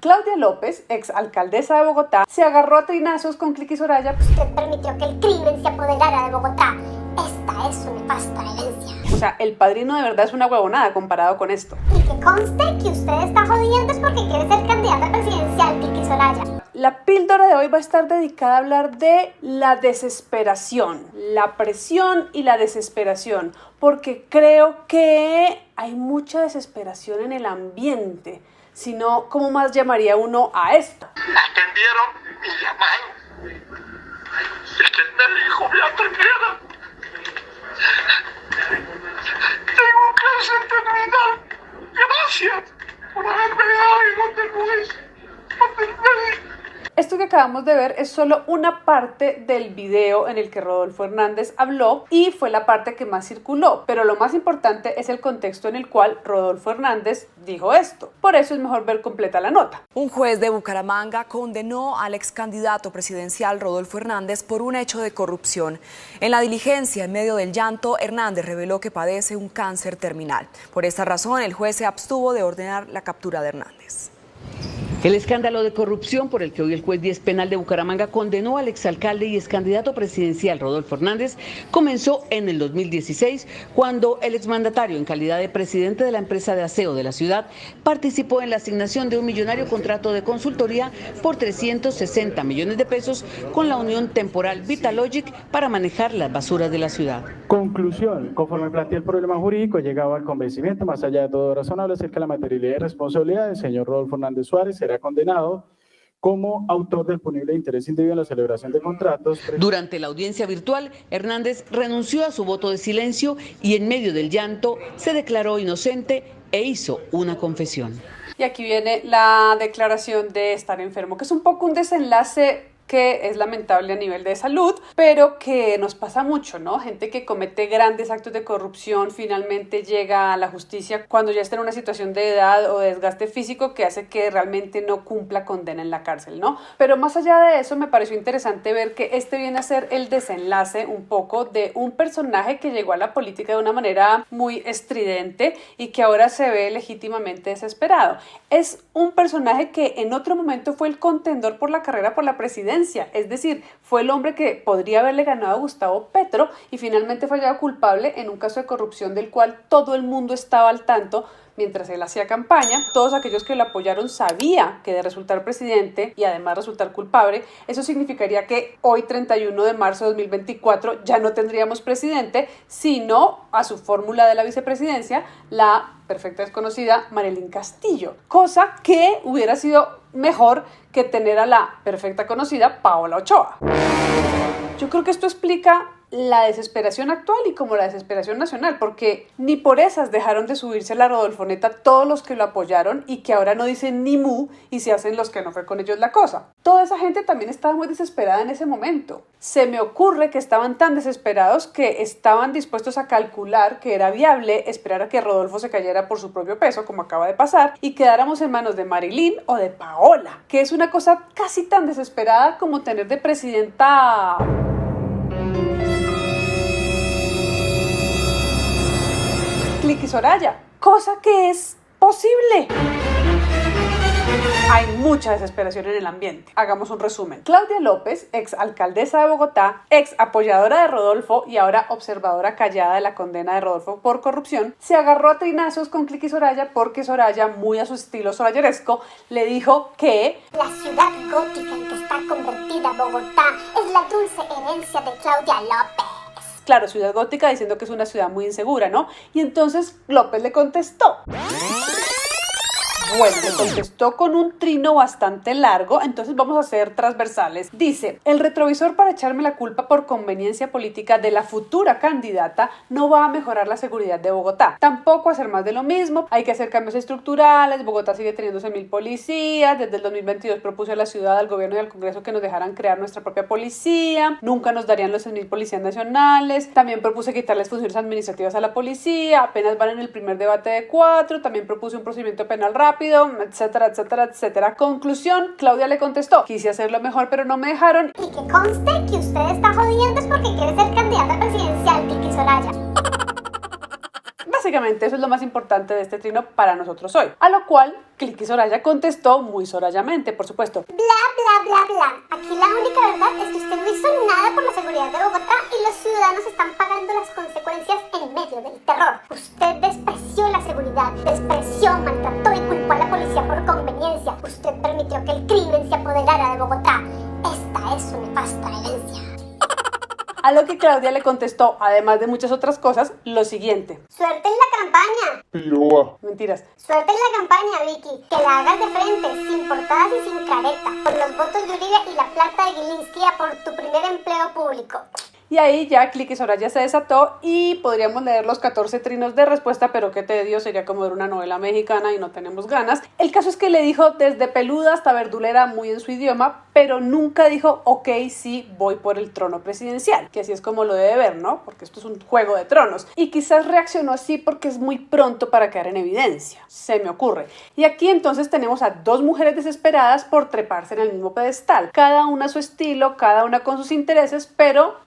Claudia López, ex alcaldesa de Bogotá, se agarró a trinazos con Cliqui Soraya. Usted permitió que el crimen se apoderara de Bogotá. Esta es su nefasta herencia. O sea, el padrino de verdad es una huevonada comparado con esto. Y que conste que usted está jodiendo es porque quiere ser candidata presidencial, Cliqui Soraya. La píldora de hoy va a estar dedicada a hablar de la desesperación, la presión y la desesperación, porque creo que hay mucha desesperación en el ambiente. Si no, ¿cómo más llamaría uno a esto? Atendieron mi llamado. Es que el médico me atendiera. Tengo cáncer terminal. Gracias por haberme dado donde el médico. Esto que acabamos de ver es solo una parte del video en el que Rodolfo Hernández habló y fue la parte que más circuló, pero lo más importante es el contexto en el cual Rodolfo Hernández dijo esto. Por eso es mejor ver completa la nota. Un juez de Bucaramanga condenó al ex candidato presidencial Rodolfo Hernández por un hecho de corrupción. En la diligencia, en medio del llanto, Hernández reveló que padece un cáncer terminal. Por esta razón, el juez se abstuvo de ordenar la captura de Hernández. El escándalo de corrupción por el que hoy el juez 10 penal de Bucaramanga condenó al exalcalde y excandidato presidencial Rodolfo Hernández comenzó en el 2016, cuando el exmandatario, en calidad de presidente de la empresa de aseo de la ciudad, participó en la asignación de un millonario contrato de consultoría por 360 millones de pesos con la unión temporal Vitalogic para manejar las basuras de la ciudad. Conclusión: conforme plantea el problema jurídico, he llegado al convencimiento, más allá de todo razonable, acerca de la materialidad y responsabilidad del señor Rodolfo Hernández Suárez. Será condenado como autor del punible interés indebido en la celebración de contratos. Durante la audiencia virtual, Hernández renunció a su voto de silencio y en medio del llanto se declaró inocente e hizo una confesión. Y aquí viene la declaración de estar enfermo, que es un poco un desenlace que es lamentable a nivel de salud, pero que nos pasa mucho, ¿no? Gente que comete grandes actos de corrupción finalmente llega a la justicia cuando ya está en una situación de edad o de desgaste físico que hace que realmente no cumpla condena en la cárcel, ¿no? Pero más allá de eso, me pareció interesante ver que este viene a ser el desenlace un poco de un personaje que llegó a la política de una manera muy estridente y que ahora se ve legítimamente desesperado. Es un personaje que en otro momento fue el contendor por la carrera por la presidencia. Es decir, fue el hombre que podría haberle ganado a Gustavo Petro y finalmente fue hallado culpable en un caso de corrupción del cual todo el mundo estaba al tanto mientras él hacía campaña. Todos aquellos que lo apoyaron sabían que de resultar presidente y además resultar culpable, eso significaría que hoy 31 de marzo de 2024 ya no tendríamos presidente, sino a su fórmula de la vicepresidencia, la perfecta desconocida Marilyn Castillo, cosa que hubiera sido mejor que tener a la perfecta conocida Paola Ochoa. Yo creo que esto explica la desesperación actual y como la desesperación nacional, porque ni por esas dejaron de subirse a la Rodolfoneta todos los que lo apoyaron y que ahora no dicen ni mu y se hacen los que no fue con ellos la cosa. Toda esa gente también estaba muy desesperada en ese momento. Se me ocurre que estaban tan desesperados que estaban dispuestos a calcular que era viable esperar a que Rodolfo se cayera por su propio peso, como acaba de pasar, y quedáramos en manos de Marilyn o de Paola, que es una cosa casi tan desesperada como tener de presidenta Cliqui Soraya, cosa que es posible. Hay mucha desesperación en el ambiente. Hagamos un resumen. Claudia López, ex alcaldesa de Bogotá, ex apoyadora de Rodolfo y ahora observadora callada de la condena de Rodolfo por corrupción, se agarró a trinazos con Cliqui Soraya porque Soraya, muy a su estilo sorayeresco, le dijo que la ciudad gótica en que está convertida Bogotá es la dulce herencia de Claudia López. Claro, ciudad gótica diciendo que es una ciudad muy insegura, ¿no? Y entonces López le contestó. Bueno, le contestó con un trino bastante largo, entonces vamos a ser transversales. Dice, el retrovisor para echarme la culpa por conveniencia política de la futura candidata no va a mejorar la seguridad de Bogotá. Tampoco hacer más de lo mismo, hay que hacer cambios estructurales, Bogotá sigue teniendo 11.000 policías, desde el 2022 propuse a la ciudad, al gobierno y al Congreso que nos dejaran crear nuestra propia policía, nunca nos darían los 6.000 policías nacionales, también propuse quitarles funciones administrativas a la policía, apenas van en el primer debate de 4, también propuse un procedimiento penal rápido, etcétera, etcétera, etcétera. Conclusión, Claudia le contestó, quise hacerlo mejor pero no me dejaron. Y que conste que usted está jodiendo es porque quiere ser candidata presidencial, Cliqui Soraya. Básicamente eso es lo más importante de este trino para nosotros hoy. A lo cual Cliqui Soraya contestó muy sorayamente, por supuesto. Bla, bla, bla, bla. Aquí la única verdad es que usted no hizo nada por la seguridad de Bogotá y los ciudadanos están pagando las consecuencias en medio del terror. Usted despreció la seguridad, despreció, maltrató y culpó a la policía por conveniencia. Usted permitió que el crimen se apoderara de Bogotá. Esta es su nefasta herencia. A lo que Claudia le contestó, además de muchas otras cosas, lo siguiente. Suerte en la campaña. Piroa. Mentiras. Suerte en la campaña, Vicky. Que la hagas de frente, sin portadas y sin careta. Por los votos de Uribe y la plata de Gilinski por tu primer empleo público. Y ahí ya Cliqui Soraya se desató y podríamos leer los 14 trinos de respuesta, pero qué tedio, sería como ver una novela mexicana y no tenemos ganas. El caso es que le dijo desde peluda hasta verdulera muy en su idioma, pero nunca dijo, ok, sí, voy por el trono presidencial, que así es como lo debe ver, ¿no? Porque esto es un juego de tronos. Y quizás reaccionó así porque es muy pronto para quedar en evidencia, se me ocurre. Y aquí entonces tenemos a dos mujeres desesperadas por treparse en el mismo pedestal, cada una a su estilo, cada una con sus intereses, pero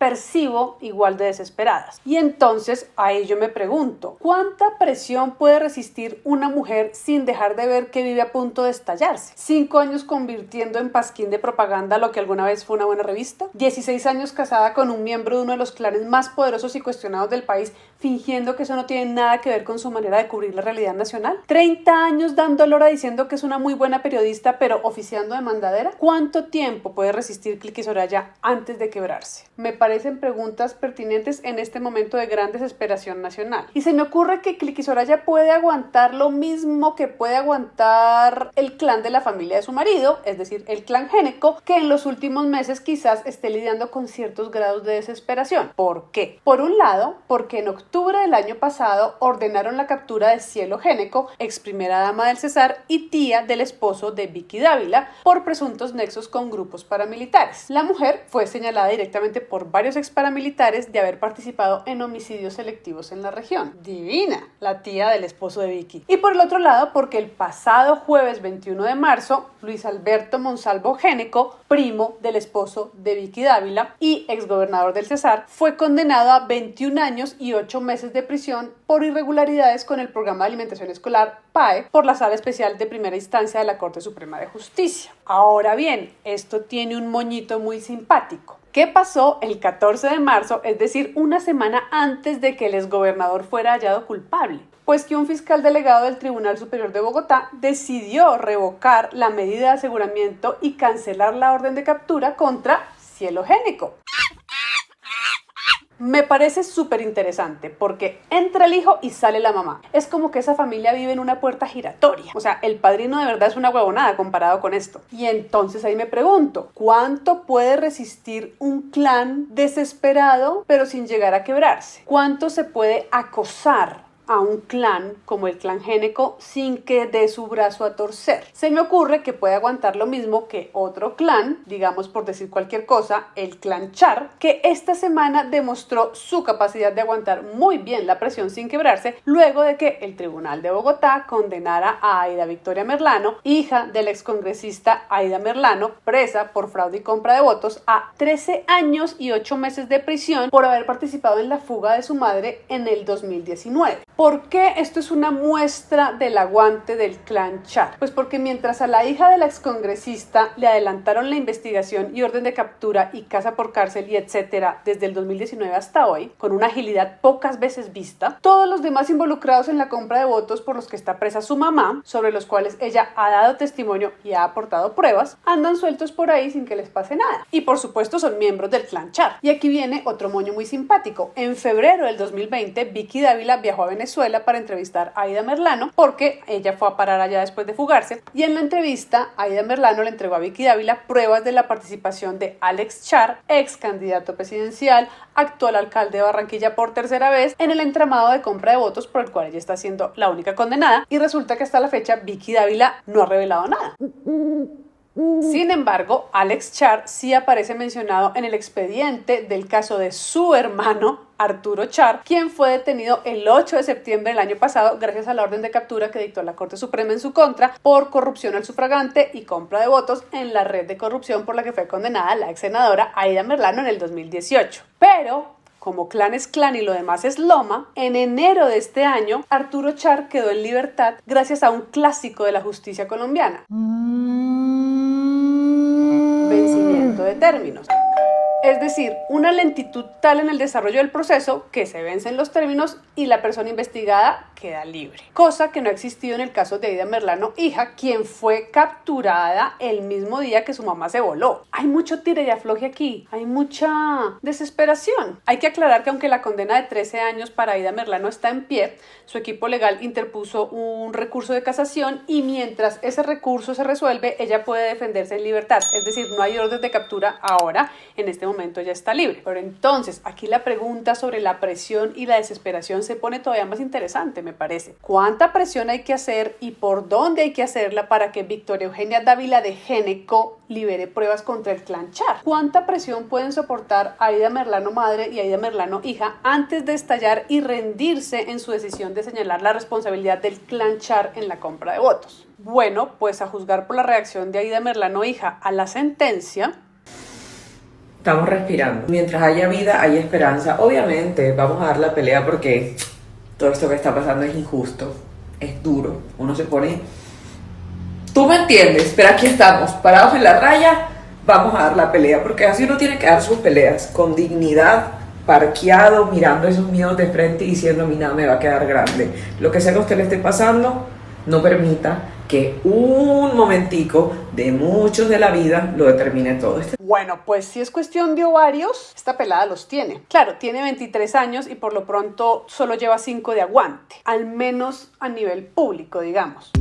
igual de desesperadas. Y entonces ahí yo me pregunto, ¿cuánta presión puede resistir una mujer sin dejar de ver que vive a punto de estallarse? 5 años convirtiendo en pasquín de propaganda lo que alguna vez fue una buena revista, 16 años casada con un miembro de uno de los clanes más poderosos y cuestionados del país, fingiendo que eso no tiene nada que ver con su manera de cubrir la realidad nacional, 30 años dando lora diciendo que es una muy buena periodista pero oficiando de mandadera. ¿Cuánto tiempo puede resistir Cliqui Soraya antes de quebrarse? Me parecen preguntas pertinentes en este momento de gran desesperación nacional. Y se me ocurre que Cliqui Soraya puede aguantar lo mismo que puede aguantar el clan de la familia de su marido, es decir, el clan Géneco, que en los últimos meses quizás esté lidiando con ciertos grados de desesperación. ¿Por qué? Por un lado, porque en octubre del año pasado ordenaron la captura de Cielo Géneco, ex primera dama del Cesar y tía del esposo de Vicky Dávila, por presuntos nexos con grupos paramilitares. La mujer fue señalada directamente por varios ex paramilitares de haber participado en homicidios selectivos en la región. Divina, la tía del esposo de Vicky. Y por el otro lado, porque el pasado jueves 21 de marzo, Luis Alberto Monsalvo Géneco, primo del esposo de Vicky Dávila y exgobernador del Cesar, fue condenado a 21 años y 8 meses de prisión por irregularidades con el programa de alimentación escolar PAE por la Sala Especial de Primera Instancia de la Corte Suprema de Justicia. Ahora bien, esto tiene un moñito muy simpático. ¿Qué pasó el 14 de marzo, es decir, una semana antes de que el exgobernador fuera hallado culpable? Pues que un fiscal delegado del Tribunal Superior de Bogotá decidió revocar la medida de aseguramiento y cancelar la orden de captura contra Cielo Géneco. Me parece súper interesante porque entra el hijo y sale la mamá. Es como que esa familia vive en una puerta giratoria. O sea, el padrino de verdad es una huevonada comparado con esto. Y entonces ahí me pregunto, ¿cuánto puede resistir un clan desesperado pero sin llegar a quebrarse? ¿Cuánto se puede acosar a un clan como el clan Géneco sin que dé su brazo a torcer? Se me ocurre que puede aguantar lo mismo que otro clan, digamos por decir cualquier cosa, el clan Char, que esta semana demostró su capacidad de aguantar muy bien la presión sin quebrarse luego de que el Tribunal de Bogotá condenara a Aida Victoria Merlano, hija del excongresista Aida Merlano, presa por fraude y compra de votos, a 13 años y 8 meses de prisión por haber participado en la fuga de su madre en el 2019. ¿Por qué esto es una muestra del aguante del clan Char? Pues porque mientras a la hija de la excongresista le adelantaron la investigación y orden de captura y casa por cárcel y etcétera desde el 2019 hasta hoy, con una agilidad pocas veces vista, todos los demás involucrados en la compra de votos por los que está presa su mamá, sobre los cuales ella ha dado testimonio y ha aportado pruebas, andan sueltos por ahí sin que les pase nada. Y por supuesto son miembros del clan Char. Y aquí viene otro moño muy simpático. En febrero del 2020, Vicky Dávila viajó a Venezuela para entrevistar a Aida Merlano porque ella fue a parar allá después de fugarse, y en la entrevista Aida Merlano le entregó a Vicky Dávila pruebas de la participación de Alex Char, ex candidato presidencial, actual alcalde de Barranquilla por tercera vez, en el entramado de compra de votos por el cual ella está siendo la única condenada, y resulta que hasta la fecha Vicky Dávila no ha revelado nada. Sin embargo, Alex Char sí aparece mencionado en el expediente del caso de su hermano Arturo Char, quien fue detenido el 8 de septiembre del año pasado gracias a la orden de captura que dictó la Corte Suprema en su contra por corrupción al sufragante y compra de votos en la red de corrupción por la que fue condenada la ex senadora Aida Merlano en el 2018. Pero como clan es clan y lo demás es loma, en enero de este año Arturo Char quedó en libertad gracias a un clásico de la justicia colombiana: vencimiento de términos. Es decir, una lentitud tal en el desarrollo del proceso que se vencen los términos y la persona investigada queda libre. Cosa que no ha existido en el caso de Aida Merlano, hija, quien fue capturada el mismo día que su mamá se voló. Hay mucho tira y afloje aquí, hay mucha desesperación. Hay que aclarar que aunque la condena de 13 años para Aida Merlano está en pie, su equipo legal interpuso un recurso de casación y mientras ese recurso se resuelve, ella puede defenderse en libertad. Es decir, no hay orden de captura ahora, en este momento ya está libre. Pero entonces, aquí la pregunta sobre la presión y la desesperación se pone todavía más interesante, me parece. ¿Cuánta presión hay que hacer y por dónde hay que hacerla para que Victoria Eugenia Dávila de Géneco libere pruebas contra el clan Char? ¿Cuánta presión pueden soportar Aida Merlano madre y Aida Merlano hija antes de estallar y rendirse en su decisión de señalar la responsabilidad del clan Char en la compra de votos? Bueno, pues a juzgar por la reacción de Aida Merlano hija a la sentencia, estamos respirando. Mientras haya vida, hay esperanza. Obviamente vamos a dar la pelea porque todo esto que está pasando es injusto, es duro. Uno se pone... Tú me entiendes, pero aquí estamos, parados en la raya, vamos a dar la pelea. Porque así uno tiene que dar sus peleas, con dignidad, parqueado, mirando esos miedos de frente y diciendo: a mí nada me va a quedar grande. Lo que sea que a usted le esté pasando, no permita que un momentico de muchos de la vida lo determine todo. Bueno, pues si es cuestión de ovarios, esta pelada los tiene. Claro, tiene 23 años y por lo pronto solo lleva 5 de aguante, al menos a nivel público, digamos.